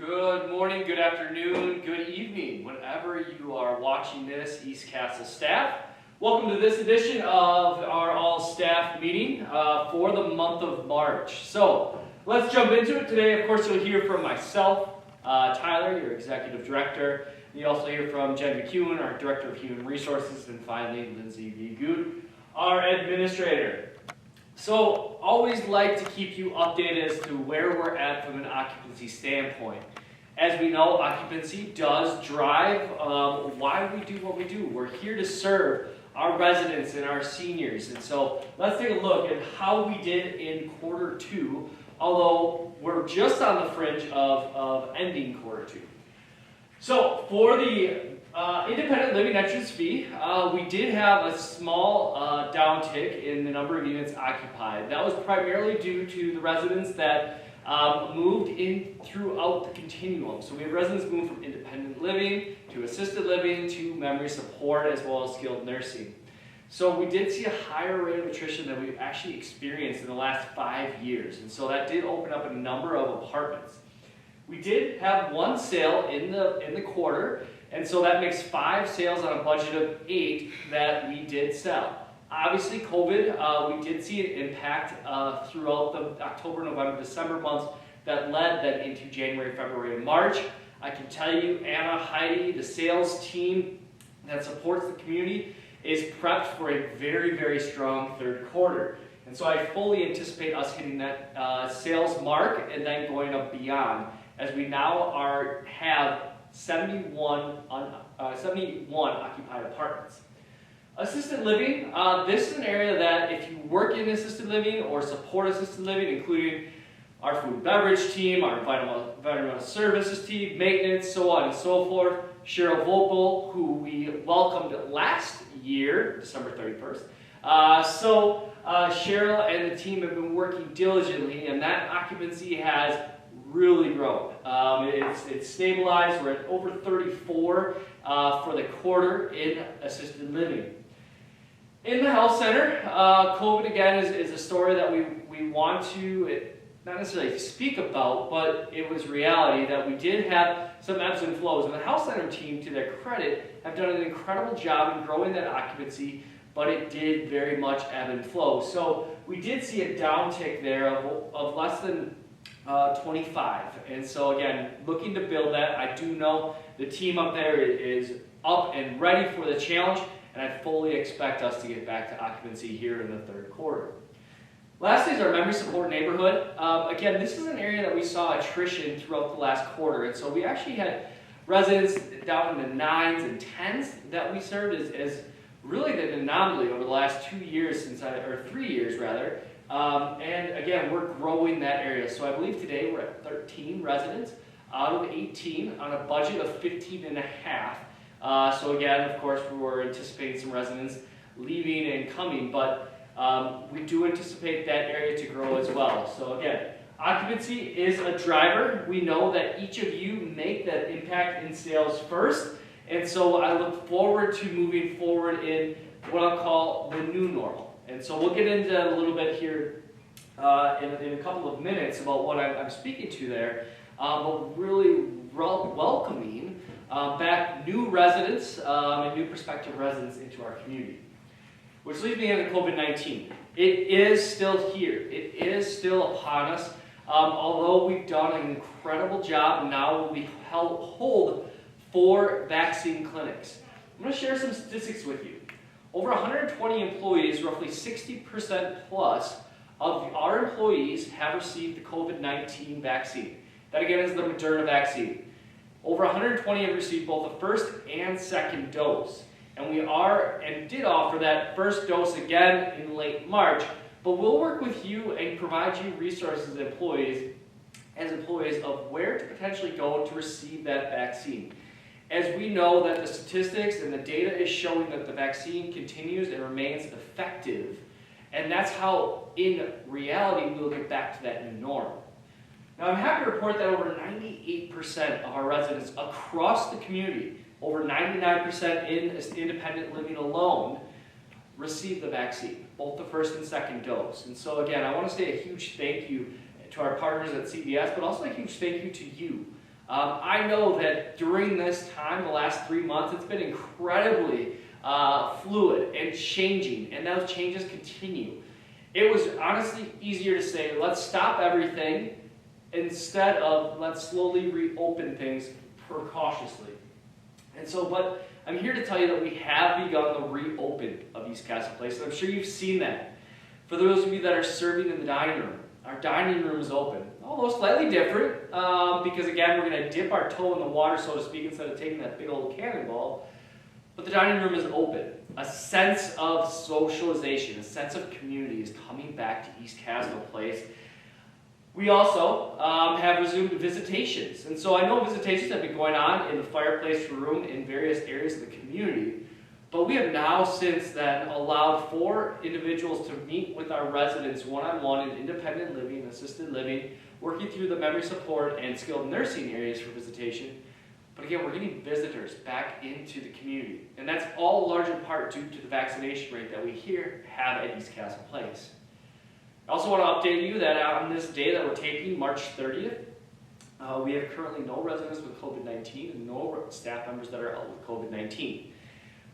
Good morning, good afternoon, good evening, whenever you are watching this, East Castle staff. Welcome to this edition of our all-staff meeting for the month of March. So let's jump into it today. Of course, you'll hear from myself, Tyler, your executive director. You also hear from Jen McEwen, our director of human resources, and finally Lindsay V. Good, our administrator. So, always like to keep you updated as to where we're at from an occupancy standpoint. As we know, occupancy does drive why we do what we do. We're here to serve our residents and our seniors. And so, let's take a look at how we did in quarter two, although we're just on the fringe of ending quarter two. So, for the independent living entrance fee, we did have a small downtick in the number of units occupied. That was primarily due to the residents that moved in throughout the continuum. So we have residents move from independent living to assisted living to memory support as well as skilled nursing. So we did see a higher rate of attrition than we've actually experienced in the last 5 years. And so that did open up a number of apartments. We did have one sale in the quarter, and so that makes 5 sales on a budget of 8 that we did sell. Obviously, COVID, we did see an impact throughout the October, November, December months that led then into January, February, and March. I can tell you, Anna, Heidi, the sales team that supports the community is prepped for a very, very strong third quarter. And so I fully anticipate us hitting that sales mark and then going up beyond, as we now have 71 occupied apartments. Assisted living, this is an area that if you work in assisted living or support assisted living, including our food and beverage team, our environmental services team, maintenance, so on and so forth. Cheryl Vopel, who we welcomed last year, December 31st. Cheryl and the team have been working diligently, and that occupancy has really grown. It's stabilized. We're at over 34 for the quarter in assisted living. In the health center, COVID again is a story that we want to not necessarily speak about, but it was reality that we did have some ebbs and flows. And the health center team, to their credit, have done an incredible job in growing that occupancy, but it did very much ebb and flow. So we did see a downtick there of less than 25, and so again, looking to build that. I do know the team up there is up and ready for the challenge, and I fully expect us to get back to occupancy here in the third quarter. Lastly is our memory support neighborhood. Again, this is an area that we saw attrition throughout the last quarter, and so we actually had residents down in the 9s and 10s that we served as really an anomaly over the last 2 years or 3 years rather. And again, we're growing that area. So I believe today we're at 13 residents out of 18 on a budget of 15 and a half. So again, of course, we're anticipating some residents leaving and coming, but we do anticipate that area to grow as well. So again, occupancy is a driver. We know that each of you make that impact in sales first. And so I look forward to moving forward in what I'll call the new normal. And so we'll get into that a little bit here in a couple of minutes about what I'm speaking to there, but really welcoming back new residents and new prospective residents into our community. Which leads me into COVID-19. It is still here. It is still upon us. Although we've done an incredible job, now we hold 4 vaccine clinics. I'm going to share some statistics with you. Over 120 employees, roughly 60% plus of our employees have received the COVID-19 vaccine. That again is the Moderna vaccine. Over 120 have received both the first and second dose. And we did offer that first dose again in late March, but we'll work with you and provide you resources as employees of where to potentially go to receive that vaccine. As we know that the statistics and the data is showing that the vaccine continues and remains effective, and that's how, in reality, we'll get back to that new norm. Now, I'm happy to report that over 98% of our residents across the community, over 99% in independent living alone, received the vaccine, both the first and second dose. And so, again, I want to say a huge thank you to our partners at CVS, but also a huge thank you to you. I know that during this time, the last 3 months, it's been incredibly fluid and changing, and those changes continue. It was honestly easier to say, let's stop everything, instead of let's slowly reopen things precautiously. And so, but I'm here to tell you that we have begun the reopen of East Castle Place, and I'm sure you've seen that. For those of you that are serving in the dining room, our dining room is open. Although slightly different, because again, we're going to dip our toe in the water, so to speak, instead of taking that big old cannonball. But the dining room is open. A sense of socialization, a sense of community is coming back to East Castle Place. We also have resumed visitations. And so I know visitations have been going on in the fireplace room in various areas of the community, but we have now since then allowed 4 individuals to meet with our residents one-on-one in independent living, assisted living, working through the memory support and skilled nursing areas for visitation. But again, we're getting visitors back into the community. And that's all large in part due to the vaccination rate that we here have at East Castle Place. I also want to update you that on this day that we're taping, March 30th, we have currently no residents with COVID-19 and no staff members that are out with COVID-19.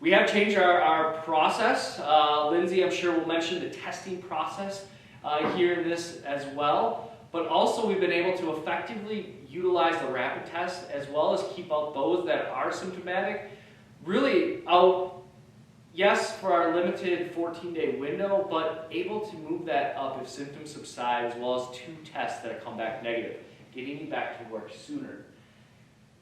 We have changed our process. Lindsay, I'm sure, will mention the testing process here in this as well. But also we've been able to effectively utilize the rapid test as well as keep out those that are symptomatic. Really out, yes, for our limited 14-day window, but able to move that up if symptoms subside, as well as 2 tests that come back negative, getting you back to work sooner.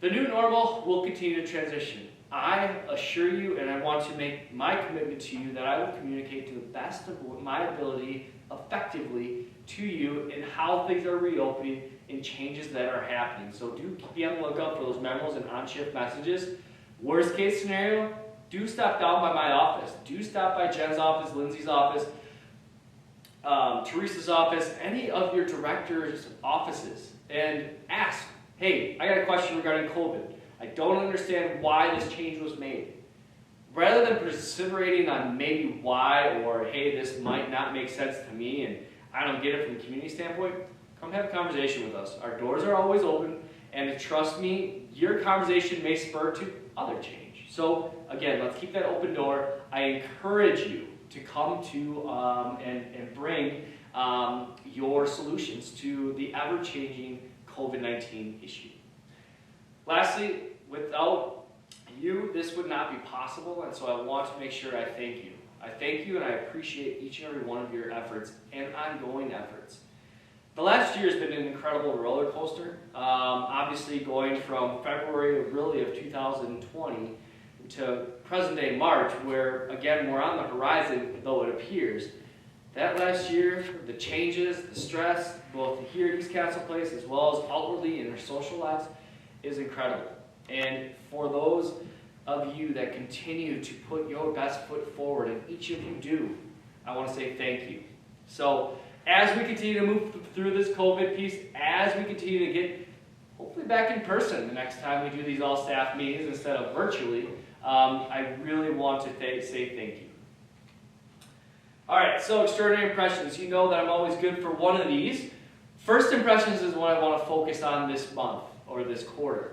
The new normal will continue to transition. I assure you, and I want to make my commitment to you, that I will communicate to the best of my ability effectively to you in how things are reopening and changes that are happening. So do be on the lookout for those memos and on-shift messages. Worst case scenario, do stop down by my office. Do stop by Jen's office, Lindsay's office, Teresa's office, any of your directors' offices, and ask, hey, I got a question regarding COVID. I don't understand why this change was made. Rather than perseverating on maybe why, or hey, this might not make sense to me and I don't get it from the community standpoint, come have a conversation with us. Our doors are always open, and trust me, your conversation may spur to other change. So again, let's keep that open door. I encourage you to come to and bring your solutions to the ever-changing COVID-19 issue. Lastly, without you, this would not be possible, and so I want to make sure I thank you. I thank you and I appreciate each and every one of your efforts and ongoing efforts. The last year has been an incredible roller coaster. Obviously going from February of 2020 to present day March, where again we're on the horizon though it appears. That last year, the changes, the stress, both here at East Castle Place as well as outwardly in our social lives, is incredible. And for those of you that continue to put your best foot forward, and each of you do, I want to say thank you. So as we continue to move through this COVID piece, as we continue to get hopefully back in person the next time we do these all-staff meetings instead of virtually, I really want to say thank you. All right, so extraordinary impressions. You know that I'm always good for one of these. First impressions is what I want to focus on this month or this quarter.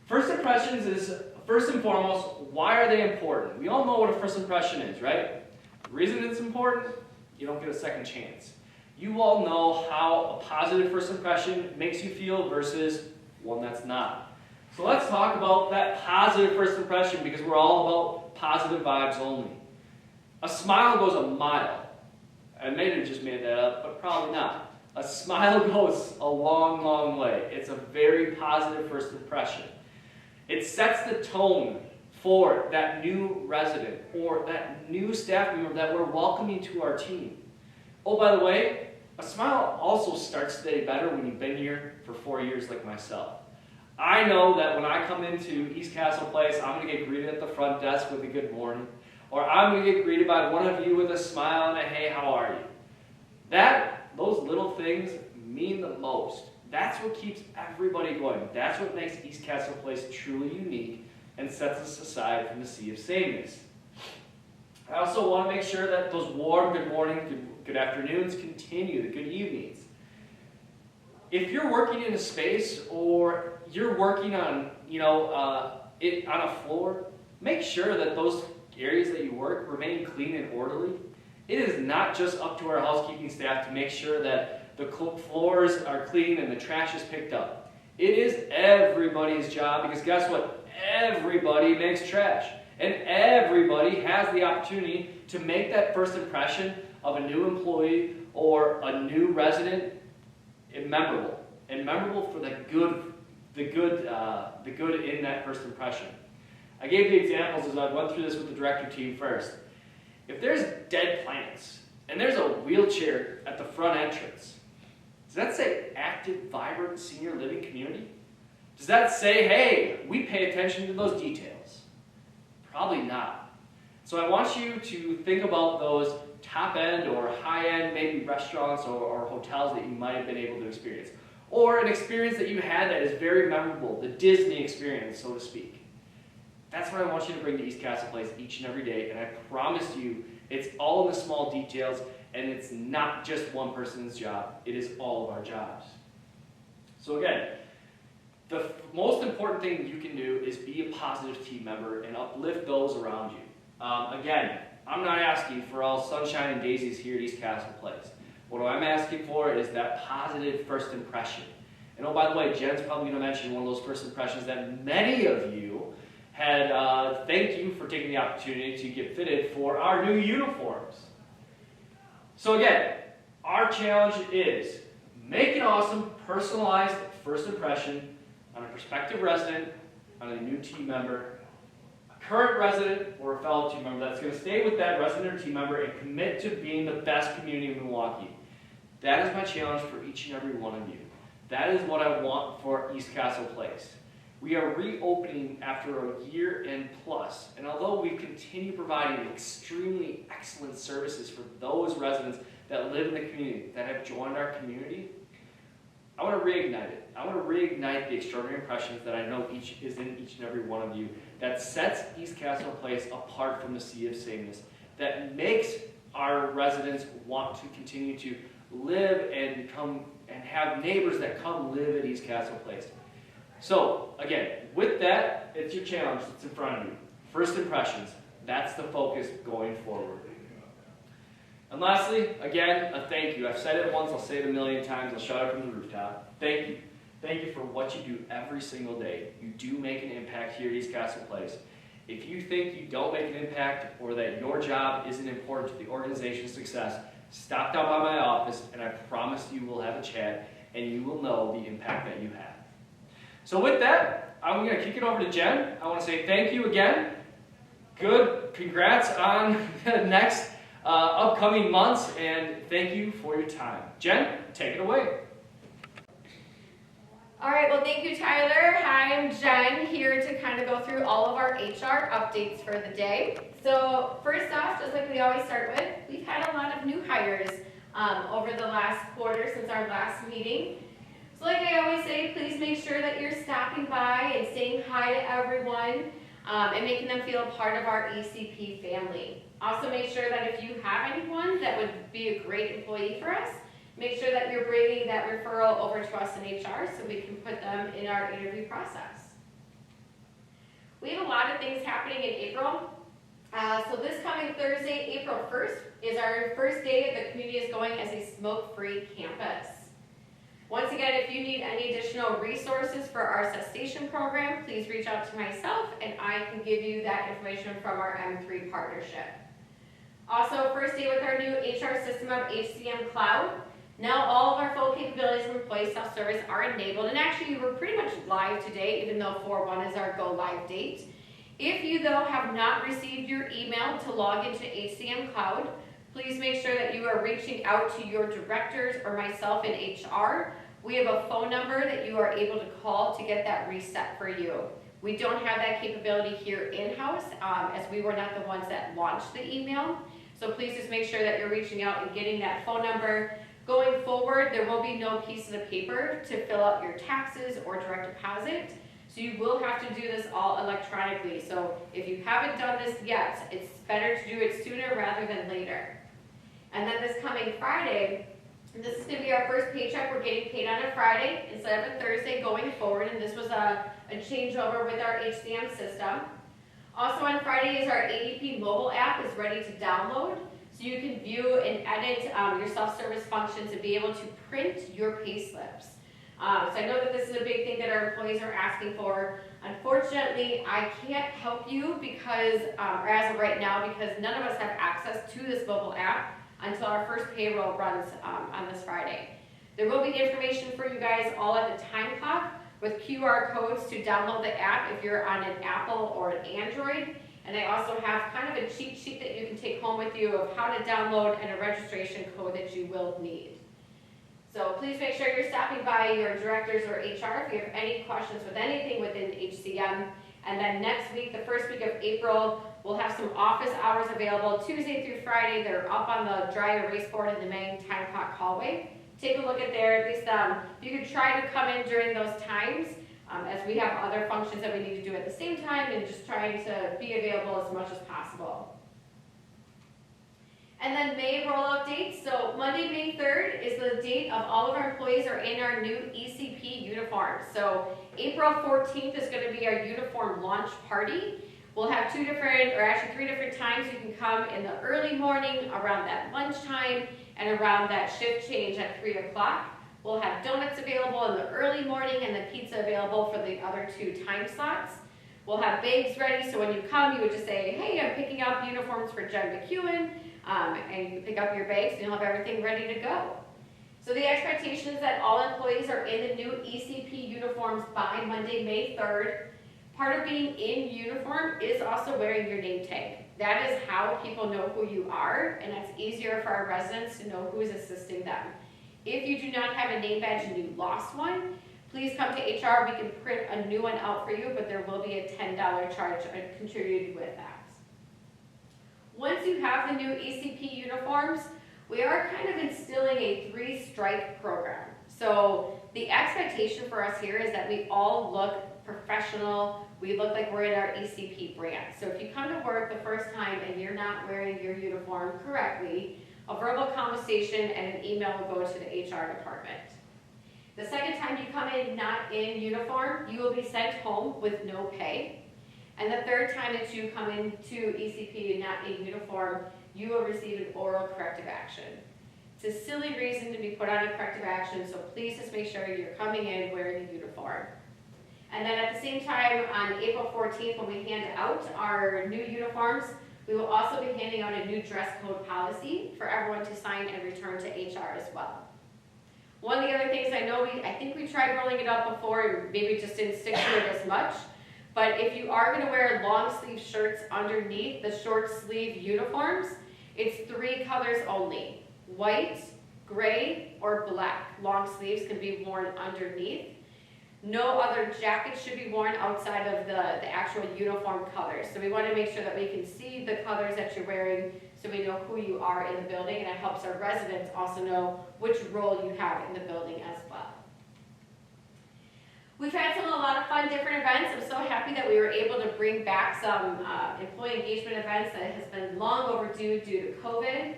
First impressions is, first and foremost, why are they important? We all know what a first impression is, right? The reason it's important, you don't get a second chance. You all know how a positive first impression makes you feel versus one that's not. So let's talk about that positive first impression, because we're all about positive vibes only. A smile goes a mile. I may have just made that up, but probably not. A smile goes a long, long way. It's a very positive first impression. It sets the tone for that new resident or that new staff member that we're welcoming to our team. Oh, by the way, a smile also starts the day better when you've been here for 4 years like myself. I know that when I come into East Castle Place, I'm going to get greeted at the front desk with a good morning, or I'm going to get greeted by one of you with a smile and a hey, how are you? Those little things mean the most. That's what keeps everybody going. That's what makes East Castle Place truly unique and sets us aside from the sea of sameness. I also want to make sure that those warm good mornings, good afternoons continue, the good evenings. If you're working in a space or you're working on, on a floor, make sure that those areas that you work remain clean and orderly. It is not just up to our housekeeping staff to make sure that the floors are clean and the trash is picked up. It is everybody's job, because guess what? Everybody makes trash. And everybody has the opportunity to make that first impression of a new employee or a new resident memorable. And memorable for the good in that first impression. I gave the examples as I went through this with the director team first. If there's dead plants and there's a wheelchair at the front entrance, does that say active, vibrant senior living community? Does that say, hey, we pay attention to those details? Probably not. So I want you to think about those top-end or high-end maybe restaurants or hotels that you might have been able to experience. Or an experience that you had that is very memorable, the Disney experience, so to speak. That's what I want you to bring to East Castle Place each and every day, and I promise you, it's all in the small details, and it's not just one person's job. It is all of our jobs. So again, the most important thing you can do is be a positive team member and uplift those around you. Again, I'm not asking for all sunshine and daisies here at East Castle Place. What I'm asking for is that positive first impression. And oh, by the way, Jen's probably going to mention one of those first impressions that many of you had thank you for taking the opportunity to get fitted for our new uniforms. So again, our challenge is make an awesome, personalized first impression on a prospective resident, on a new team member, a current resident, or a fellow team member that's going to stay with that resident or team member and commit to being the best community in Milwaukee. That is my challenge for each and every one of you. That is what I want for East Castle Place. We are reopening after a year and plus, and although we continue providing extremely excellent services for those residents that live in the community, that have joined our community, I want to reignite it. I want to reignite the extraordinary impressions that I know is in each and every one of you, that sets East Castle Place apart from the sea of sameness, that makes our residents want to continue to live and have neighbors that come live at East Castle Place. So, again, with that, it's your challenge that's in front of you. First impressions, that's the focus going forward. And lastly, again, a thank you. I've said it once, I'll say it a million times, I'll shout it from the rooftop. Thank you. Thank you for what you do every single day. You do make an impact here at East Castle Place. If you think you don't make an impact or that your job isn't important to the organization's success, stop down by my office and I promise you we'll have a chat and you will know the impact that you have. So with that, I'm going to kick it over to Jen. I want to say thank you again. Good. Congrats on the next upcoming months, and thank you for your time. Jen, take it away. All right, well, thank you, Tyler. Hi, I'm Jen, here to kind of go through all of our HR updates for the day. So first off, just like we always start with, we've had a lot of new hires over the last quarter since our last meeting. So like I always say, please make sure that you're stopping by and saying hi to everyone and making them feel a part of our ECP family. Also make sure that if you have anyone that would be a great employee for us, make sure that you're bringing that referral over to us in HR so we can put them in our interview process. We have a lot of things happening in April. So this coming Thursday, April 1st, is our first day that the community is going as a smoke-free campus. Once again, if you need any additional resources for our cessation program, please reach out to myself and I can give you that information from our M3 partnership. Also, first day with our new HR system of HCM Cloud. Now all of our full capabilities of employee self-service are enabled, and actually we're pretty much live today, even though 4/1 is our go live date. If you though have not received your email to log into HCM Cloud, please make sure that you are reaching out to your directors or myself in HR. We have a phone number that you are able to call to get that reset for you. We don't have that capability here in-house as we were not the ones that launched the email. So please just make sure that you're reaching out and getting that phone number. Going forward, there will be no pieces of paper to fill out your taxes or direct deposit. So you will have to do this all electronically. So if you haven't done this yet, it's better to do it sooner rather than later. And then this coming Friday, This is going to be our first paycheck. We're getting paid on a Friday instead of a Thursday going forward, and this was a changeover with our HCM system. Also on Friday is our ADP mobile app is ready to download, so you can view and edit your self-service functions and be able to print your pay slips. So I know that this is a big thing that our employees are asking for. Unfortunately, I can't help you because, or as of right now, because none of us have access to this mobile app until our first payroll runs on this Friday. There will be information for you guys all at the time clock with QR codes to download the app if you're on an Apple or an Android. And I also have kind of a cheat sheet that you can take home with you of how to download and a registration code that you will need. So please make sure you're stopping by your directors or HR if you have any questions with anything within HCM. And then next week, the first week of April, we'll have some office hours available Tuesday through Friday. They're up on the dry erase board in the main time clock hallway. Take a look at there. At least you can try to come in during those times as we have other functions that we need to do at the same time and just trying to be available as much as possible. And then May rollout dates. So Monday, May 3rd is the date of all of our employees are in our new ECP uniforms. So April 14th is going to be our uniform launch party. We'll have three different times you can come in the early morning, around that lunchtime, and around that shift change at 3 o'clock. We'll have donuts available in the early morning and the pizza available for the other 2 time slots. We'll have bags ready, so when you come, you would just say, hey, I'm picking up uniforms for Jen McEwen, and you pick up your bags and you'll have everything ready to go. So the expectation is that all employees are in the new ECP uniforms by Monday, May 3rd. Part of being in uniform is also wearing your name tag. That is how people know who you are, and that's easier for our residents to know who is assisting them. If you do not have a name badge and you lost one, please come to HR. We can print a new one out for you, but there will be a $10 charge contributed with that. Once you have the new ECP uniforms, we are kind of instilling a 3-stripe program. So the expectation for us here is that we all look professional. We look like we're in our ECP brand. So if you come to work the first time and you're not wearing your uniform correctly, a verbal conversation and an email will go to the HR department. The second time you come in not in uniform, you will be sent home with no pay. And the third time that you come into ECP not in uniform, you will receive an oral corrective action. It's a silly reason to be put on a corrective action, so please just make sure you're coming in wearing a uniform. And then at the same time, on April 14th, when we hand out our new uniforms, we will also be handing out a new dress code policy for everyone to sign and return to HR as well. One of the other things I think we tried rolling it out before, and maybe just didn't stick to it as much, but if you are going to wear long sleeve shirts underneath the short sleeve uniforms, it's 3 colors only: white, gray, or black. Long sleeves can be worn underneath. No other jackets should be worn outside of the actual uniform colors. So we want to make sure that we can see the colors that you're wearing so we know who you are in the building, and it helps our residents also know which role you have in the building as well. We've had a lot of fun different events. I'm so happy that we were able to bring back some employee engagement events that has been long overdue due to COVID.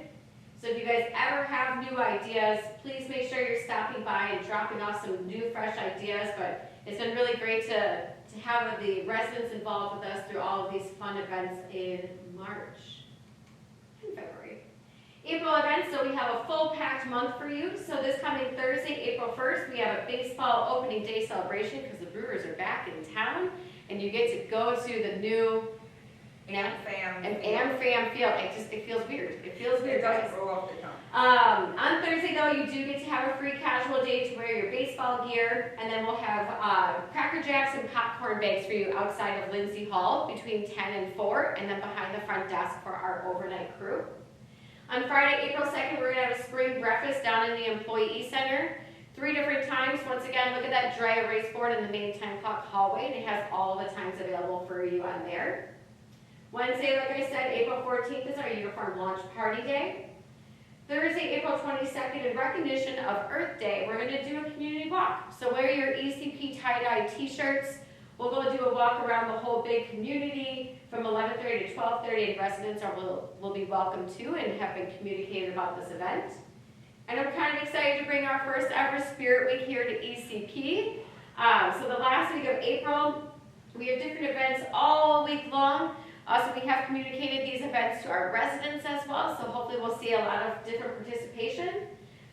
So if you guys ever have new ideas, please make sure you're stopping by and dropping off some new, fresh ideas. But it's been really great to have the residents involved with us through all of these fun events in March and February. April events, so we have a full packed month for you. So this coming Thursday, April 1st, we have a baseball opening day celebration because the Brewers are back in town, and you get to go to the new AmFam field. It feels weird. It feels weird, guys. On Thursday, though, you do get to have a free casual day to wear your baseball gear, and then we'll have Cracker Jacks and popcorn bags for you outside of Lindsay Hall between 10 and 4, and then behind the front desk for our overnight crew. On Friday, April 2nd, we're going to have a spring breakfast down in the Employee Center. 3 different times. Once again, look at that dry erase board in the main time clock hallway, and it has all the times available for you on there. Wednesday, like I said, April 14th is our uniform launch party day. Thursday, April 22nd, in recognition of Earth Day, we're going to do a community walk. So wear your ECP tie-dye t-shirts. We'll go do a walk around the whole big community from 11:30 to 12:30, and residents will be welcome to and have been communicated about this event. And I'm kind of excited bring our first ever Spirit Week here to ECP. So the last week of April, we have different events all week long. So we have communicated these events to our residents as well, so hopefully we'll see a lot of different participation.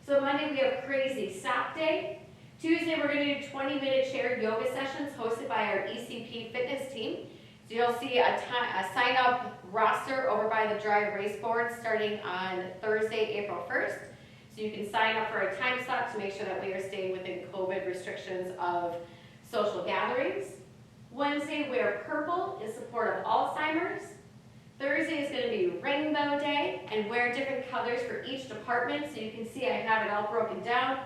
So Monday we have Crazy Sock Day. Tuesday we're going to do 20-minute shared yoga sessions hosted by our ECP fitness team. So you'll see a sign-up roster over by the dry erase board starting on Thursday, April 1st. So you can sign up for a time slot to make sure that we are staying within COVID restrictions of social gatherings. Wednesday, wear purple in support of Alzheimer's. Thursday is going to be Rainbow Day, and wear different colors for each department. So you can see I have it all broken down.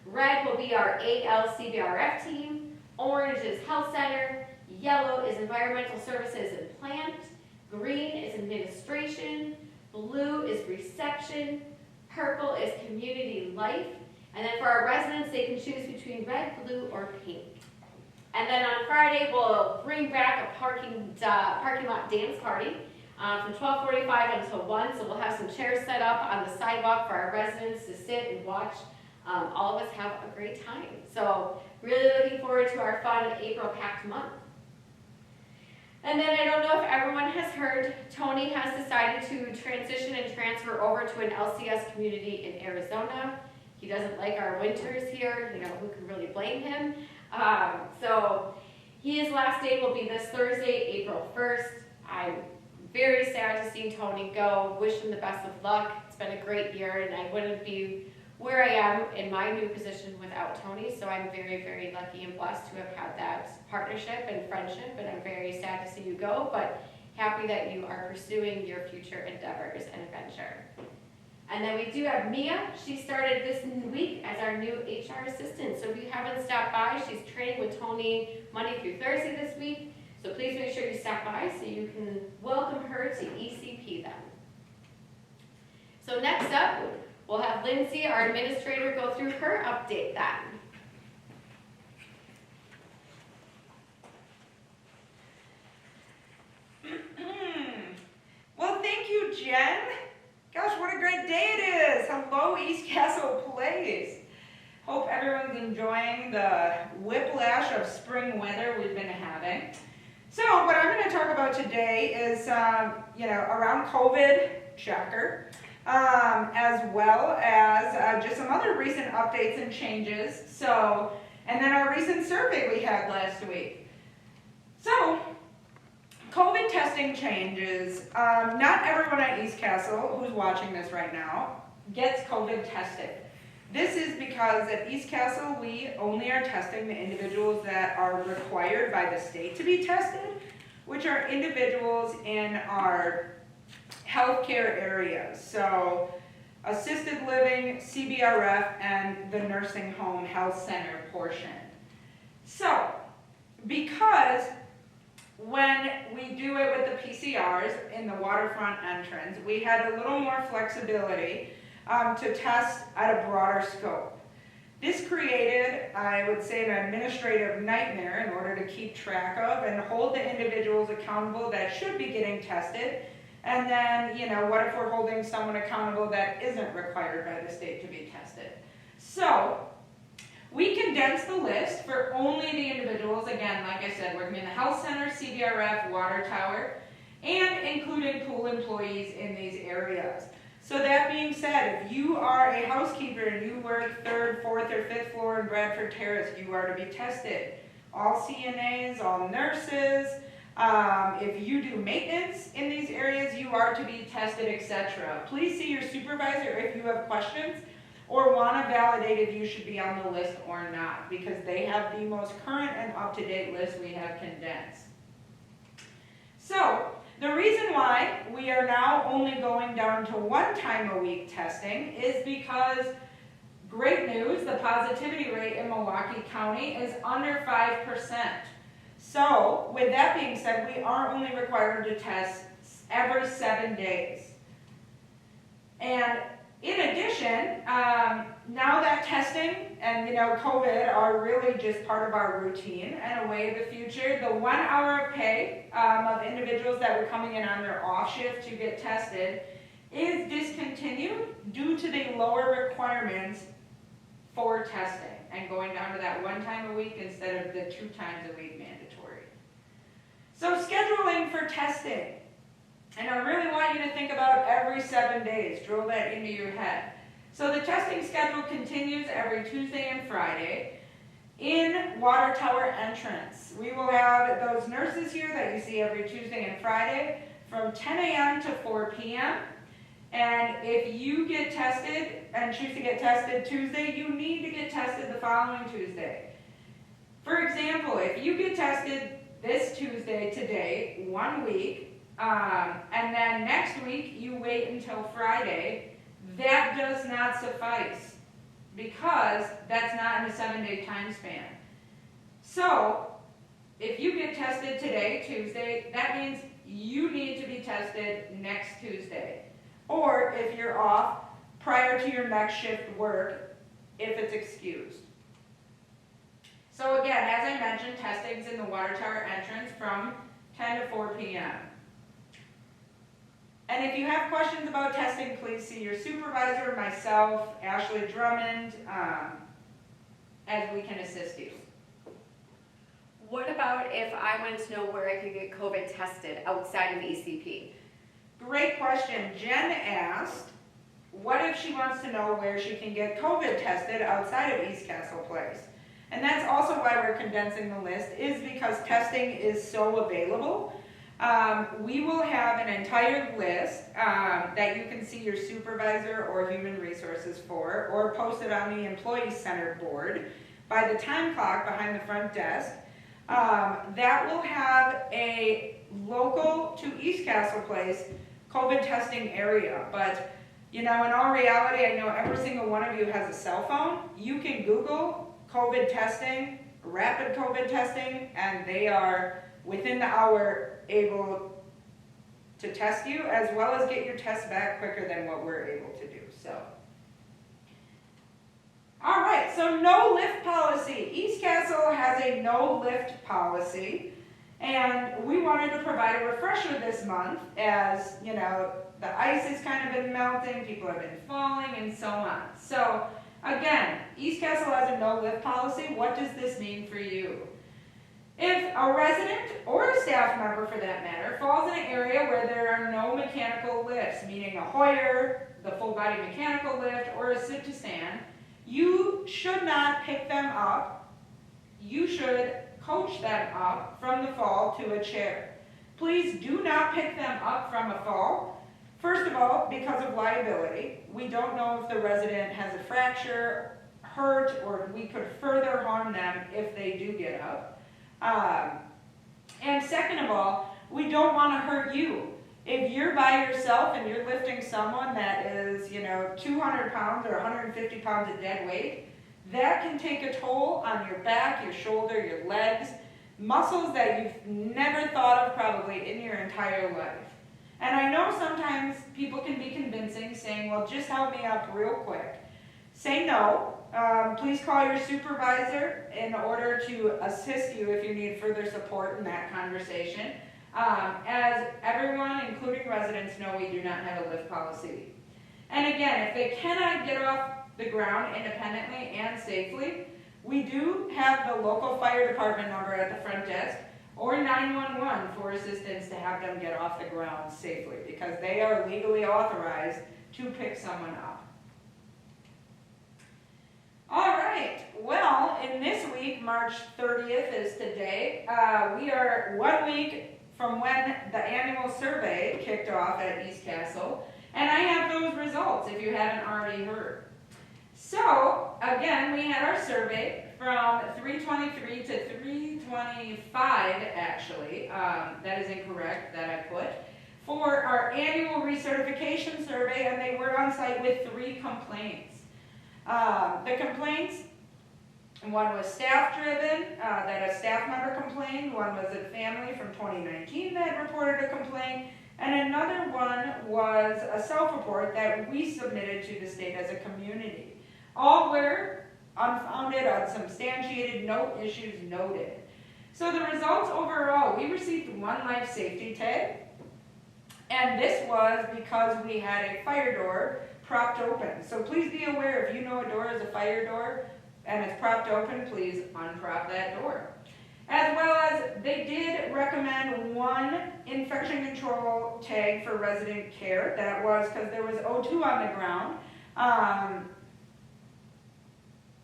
Red will be our AllStaffApr21 team. Orange is Health Center. Yellow is Environmental Services and Plant. Green is Administration. Blue is Reception. Purple is Community Life. And then for our residents, they can choose between red, blue, or pink. And then on Friday, we'll bring back a parking lot dance party from 12:45 until 1. So we'll have some chairs set up on the sidewalk for our residents to sit and watch all of us have a great time. So really looking forward to our fun April-packed month. And then I don't know if everyone has heard, Tony has decided to transition and transfer over to an LCS community in Arizona. He doesn't like our winters here, who can really blame him? So his last day will be this Thursday, April 1st. I'm very sad to see Tony go. Wish him the best of luck. It's been a great year, and I wouldn't be where I am in my new position without Tony. So I'm very, very lucky and blessed to have had that partnership and friendship, and I'm very sad to see you go, but happy that you are pursuing your future endeavors and adventure. And then we do have Mia. She started this week as our new HR assistant. So if you haven't stopped by, she's training with Tony Monday through Thursday this week. So please make sure you stop by so you can welcome her to ECP then. So next up, we'll have Lindsay, our administrator, go through her update then. Well, thank you, Jen. Gosh, what a great day it is. Hello, East Castle Place. Hope everyone's enjoying the whiplash of spring weather we've been having. So what I'm going to talk about today is, around COVID, shocker, as well as just some other recent updates and changes. So, and then our recent survey we had last week. So, COVID testing changes. Not everyone at East Castle who's watching this right now gets COVID tested. This is because at East Castle we only are testing the individuals that are required by the state to be tested, which are individuals in our healthcare areas. So assisted living, CBRF, and the nursing home health center portion. So because when we do it with the PCRs in the waterfront entrance, we had a little more flexibility to test at a broader scope. This created, I would say, an administrative nightmare in order to keep track of and hold the individuals accountable that should be getting tested. And then, what if we're holding someone accountable that isn't required by the state to be tested? So we condensed the list for only the individuals, again, like I said, working in the health center, CBRF, water tower, and including pool employees in these areas. So that being said, if you are a housekeeper and you work 3rd, 4th, or 5th floor in Bradford Terrace, you are to be tested. All CNAs, all nurses, if you do maintenance in these areas, you are to be tested, etc. Please see your supervisor if you have questions or want to validate if you should be on the list or not, because they have the most current and up-to-date list we have condensed. So the reason why we are now only going down to 1 time a week testing is because, great news, the positivity rate in Milwaukee County is under 5%. So with that being said, we are only required to test every 7 days. And in addition, now that testing and COVID are really just part of our routine and a way of the future, the 1 hour of pay of individuals that were coming in on their off shift to get tested is discontinued due to the lower requirements for testing and going down to that 1 time a week instead of the 2 times a week mandatory. So scheduling for testing. And I really want you to think about every 7 days. Drill that into your head. So the testing schedule continues every Tuesday and Friday in water tower entrance. We will have those nurses here that you see every Tuesday and Friday from 10 a.m. to 4 p.m. And if you get tested and choose to get tested Tuesday, you need to get tested the following Tuesday. For example, if you get tested this Tuesday today, 1 week, and then next week you wait until Friday, that does not suffice because that's not in a 7-day time span. So, if you get tested today, Tuesday, that means you need to be tested next Tuesday. Or if you're off prior to your next shift work, if it's excused. So again, as I mentioned, testing's in the water tower entrance from 10 to 4 p.m. And if you have questions about testing, please see your supervisor, myself, Ashley Drummond, as we can assist you. What about if I wanted to know where I could get COVID tested outside of ECP? Great question. Jen asked, what if she wants to know where she can get COVID tested outside of East Castle Place? And that's also why we're condensing the list, is because testing is so available. We will have an entire list that you can see your supervisor or human resources for, or post it on the Employee Center board by the time clock behind the front desk. That will have a local to East Castle Place COVID testing area. But, you know, in all reality, I know every single one of you has a cell phone. You can Google COVID testing, rapid COVID testing, and they are within the hour able to test you, as well as get your test back quicker than what we're able to do. So, all right, so no lift policy. East Castle has a no lift policy, and we wanted to provide a refresher this month, as you know, the ice has kind of been melting, people have been falling, and so on. So again, East Castle has a no lift policy. What does this mean for you? If a resident, or a staff member for that matter, falls in an area where there are no mechanical lifts, meaning a Hoyer, the full body mechanical lift, or a sit to stand, you should not pick them up. You should coach them up from the fall to a chair. Please do not pick them up from a fall. First of all, because of liability. We don't know if the resident has a fracture, hurt, or we could further harm them if they do get up. And second of all, we don't want to hurt you. If you're by yourself and you're lifting someone that is, 200 pounds or 150 pounds of dead weight, that can take a toll on your back, your shoulder, your legs, muscles that you've never thought of probably in your entire life. And I know sometimes people can be convincing, saying, well, just help me up real quick. Say no. Please call your supervisor in order to assist you if you need further support in that conversation. As everyone, including residents, know, we do not have a lift policy. And again, if they cannot get off the ground independently and safely, we do have the local fire department number at the front desk, or 911 for assistance to have them get off the ground safely, because they are legally authorized to pick someone up. All right, well, in this week, March 30th is today, we are 1 week from when the annual survey kicked off at East Castle, and I have those results if you haven't already heard. So, again, we had our survey from 323 to 325, actually, that is incorrect, that I put, for our annual recertification survey, and they were on site with 3 complaints. The complaints, one was staff-driven, that a staff member complained, one was a family from 2019 that reported a complaint, and another one was a self-report that we submitted to the state as a community. All were unfounded, unsubstantiated, no issues noted. So the results overall, we received 1 life safety tag, and this was because we had a fire door propped open. So please be aware, if you know a door is a fire door and it's propped open, please unprop that door. As well as they did recommend one infection control tag for resident care. That was because there was O2 on the ground.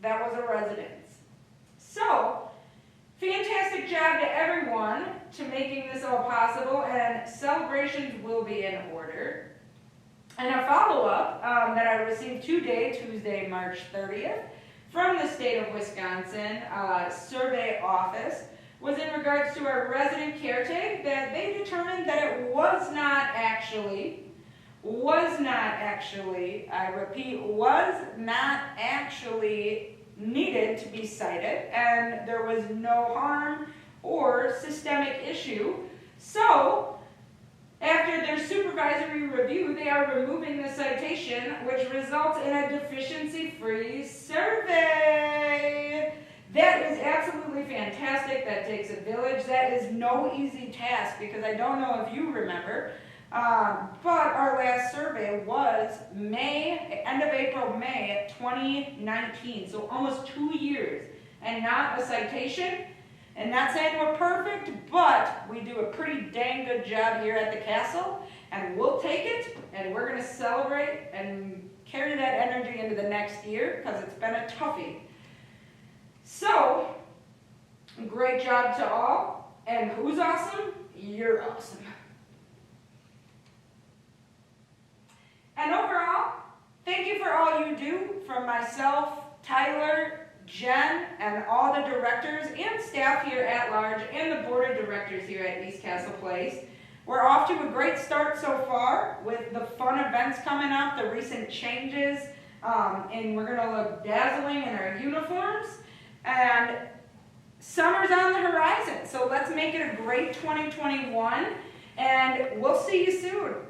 That was a residence. So, fantastic job to everyone to making this all possible, and celebrations will be in order. And a follow-up that I received today, Tuesday, March 30th, from the state of Wisconsin survey office was in regards to our resident care tag, that they determined that it was not actually, I repeat, was not actually needed to be cited, and there was no harm or systemic issue. So, after their supervisory review, they are removing the citation, which results in a deficiency-free survey. That is absolutely fantastic. That takes a village. That is no easy task, because I don't know if you remember, but our last survey was end of April, May 2019, so almost 2 years, and not a citation. And not saying we're perfect, but we do a pretty dang good job here at the castle, and we'll take it, and we're going to celebrate and carry that energy into the next year, because it's been a toughie. So, great job to all, and who's awesome? You're awesome. And overall, thank you for all you do, from myself, Tyler, Jen, and all the directors and staff here at large, and the board of directors here at East Castle Place. We're off to a great start so far with the fun events coming up, the recent changes, and we're going to look dazzling in our uniforms. And summer's on the horizon, so let's make it a great 2021, and we'll see you soon.